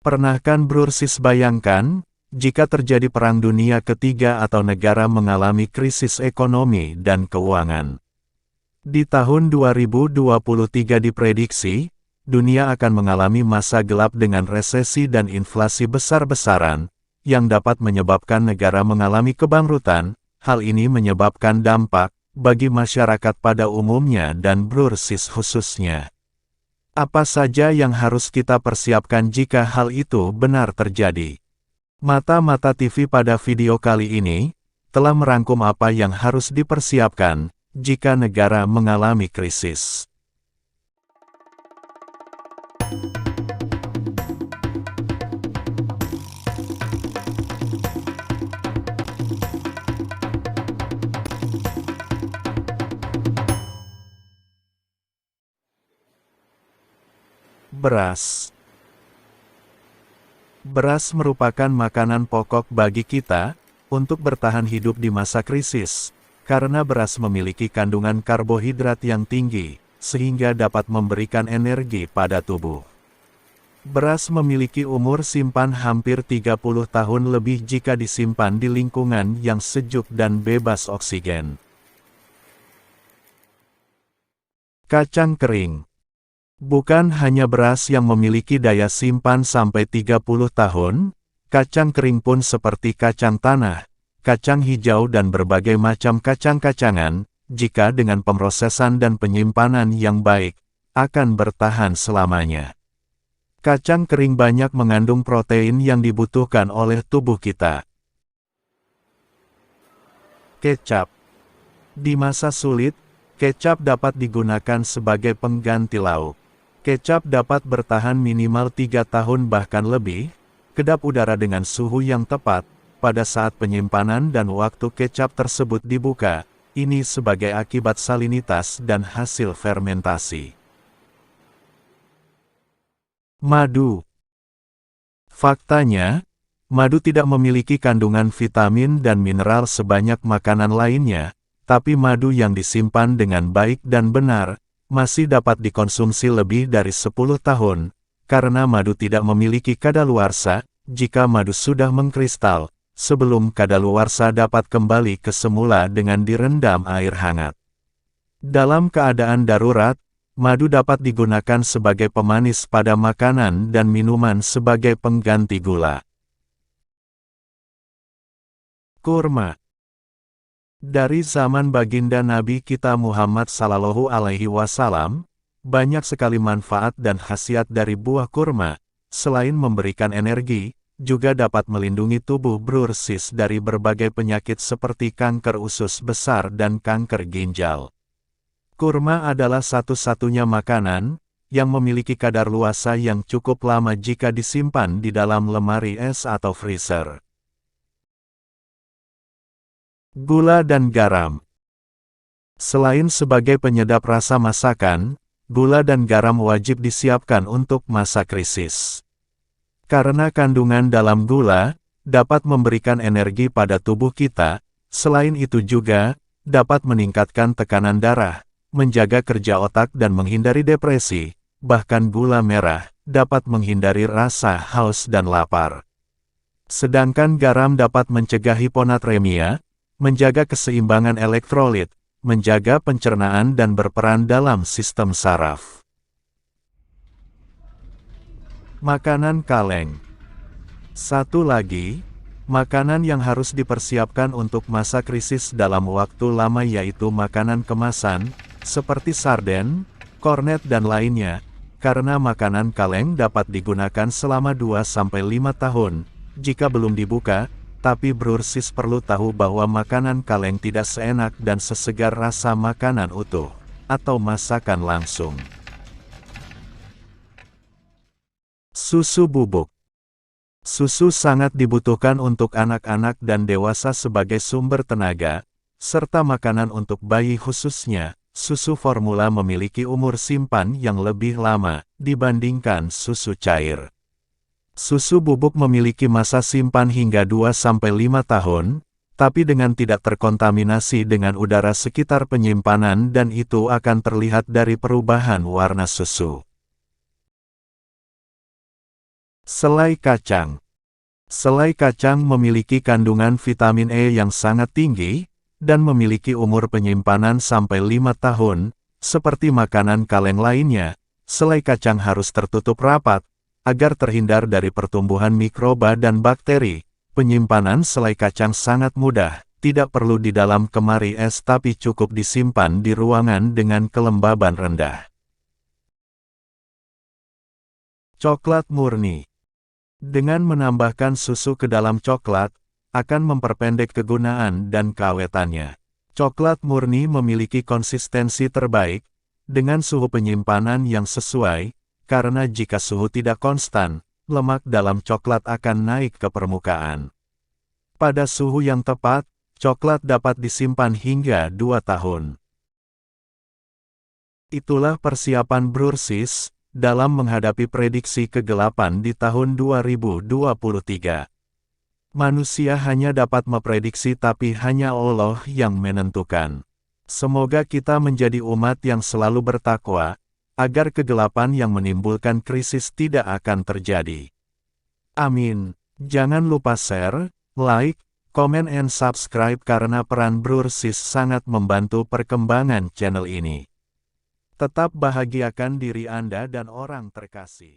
Pernah kan Bro Sis bayangkan, jika terjadi Perang Dunia Ketiga atau negara mengalami krisis ekonomi dan keuangan? Di tahun 2023 diprediksi, dunia akan mengalami masa gelap dengan resesi dan inflasi besar-besaran, yang dapat menyebabkan negara mengalami kebangkrutan. Hal ini menyebabkan dampak bagi masyarakat pada umumnya dan Bro Sis khususnya. Apa saja yang harus kita persiapkan jika hal itu benar terjadi? Mata-Mata TV pada video kali ini telah merangkum apa yang harus dipersiapkan jika negara mengalami krisis. Beras. Beras merupakan makanan pokok bagi kita untuk bertahan hidup di masa krisis, karena beras memiliki kandungan karbohidrat yang tinggi, sehingga dapat memberikan energi pada tubuh. Beras memiliki umur simpan hampir 30 tahun lebih jika disimpan di lingkungan yang sejuk dan bebas oksigen. Kacang kering. Bukan hanya beras yang memiliki daya simpan sampai 30 tahun, kacang kering pun seperti kacang tanah, kacang hijau dan berbagai macam kacang-kacangan, jika dengan pemrosesan dan penyimpanan yang baik, akan bertahan selamanya. Kacang kering banyak mengandung protein yang dibutuhkan oleh tubuh kita. Kecap. Di masa sulit, kecap dapat digunakan sebagai pengganti lauk. Kecap dapat bertahan minimal 3 tahun bahkan lebih, kedap udara dengan suhu yang tepat, pada saat penyimpanan dan waktu kecap tersebut dibuka, ini sebagai akibat salinitas dan hasil fermentasi. Madu. Faktanya, madu tidak memiliki kandungan vitamin dan mineral sebanyak makanan lainnya, tapi madu yang disimpan dengan baik dan benar, masih dapat dikonsumsi lebih dari 10 tahun, karena madu tidak memiliki kadaluarsa. Jika madu sudah mengkristal, sebelum kadaluarsa dapat kembali ke semula dengan direndam air hangat. Dalam keadaan darurat, madu dapat digunakan sebagai pemanis pada makanan dan minuman sebagai pengganti gula. Kurma. Dari zaman baginda Nabi kita Muhammad Sallallahu Alaihi Wasallam, banyak sekali manfaat dan khasiat dari buah kurma. Selain memberikan energi, juga dapat melindungi tubuh Bro Sis dari berbagai penyakit seperti kanker usus besar dan kanker ginjal. Kurma adalah satu-satunya makanan yang memiliki kadaluarsa yang cukup lama jika disimpan di dalam lemari es atau freezer. Gula dan garam. Selain sebagai penyedap rasa masakan, gula dan garam wajib disiapkan untuk masa krisis. Karena kandungan dalam gula dapat memberikan energi pada tubuh kita, selain itu juga dapat meningkatkan tekanan darah, menjaga kerja otak dan menghindari depresi. Bahkan gula merah dapat menghindari rasa haus dan lapar. Sedangkan garam dapat mencegah hiponatremia, menjaga keseimbangan elektrolit, menjaga pencernaan dan berperan dalam sistem saraf. Makanan kaleng. Satu lagi, makanan yang harus dipersiapkan untuk masa krisis dalam waktu lama yaitu makanan kemasan, seperti sarden, kornet dan lainnya, karena makanan kaleng dapat digunakan selama 2-5 tahun, jika belum dibuka. Tapi Bro Sis perlu tahu bahwa makanan kaleng tidak seenak dan sesegar rasa makanan utuh, atau masakan langsung. Susu bubuk. Susu sangat dibutuhkan untuk anak-anak dan dewasa sebagai sumber tenaga, serta makanan untuk bayi khususnya. Susu formula memiliki umur simpan yang lebih lama dibandingkan susu cair. Susu bubuk memiliki masa simpan hingga 2-5 tahun, tapi dengan tidak terkontaminasi dengan udara sekitar penyimpanan dan itu akan terlihat dari perubahan warna susu. Selai kacang. Selai kacang memiliki kandungan vitamin E yang sangat tinggi, dan memiliki umur penyimpanan sampai 5 tahun. Seperti makanan kaleng lainnya, selai kacang harus tertutup rapat, agar terhindar dari pertumbuhan mikroba dan bakteri. Penyimpanan selai kacang sangat mudah, tidak perlu di dalam kemari es tapi cukup disimpan di ruangan dengan kelembaban rendah. Coklat murni. Dengan menambahkan susu ke dalam coklat, akan memperpendek kegunaan dan keawetannya. Coklat murni memiliki konsistensi terbaik, dengan suhu penyimpanan yang sesuai, karena jika suhu tidak konstan, lemak dalam coklat akan naik ke permukaan. Pada suhu yang tepat, coklat dapat disimpan hingga 2 tahun. Itulah persiapan Brursis dalam menghadapi prediksi kegelapan di tahun 2023. Manusia hanya dapat memprediksi tapi hanya Allah yang menentukan. Semoga kita menjadi umat yang selalu bertakwa, agar kegelapan yang menimbulkan krisis tidak akan terjadi. Amin. Jangan lupa share, like, komen and subscribe karena peran Brursis sangat membantu perkembangan channel ini. Tetap bahagiakan diri Anda dan orang terkasih.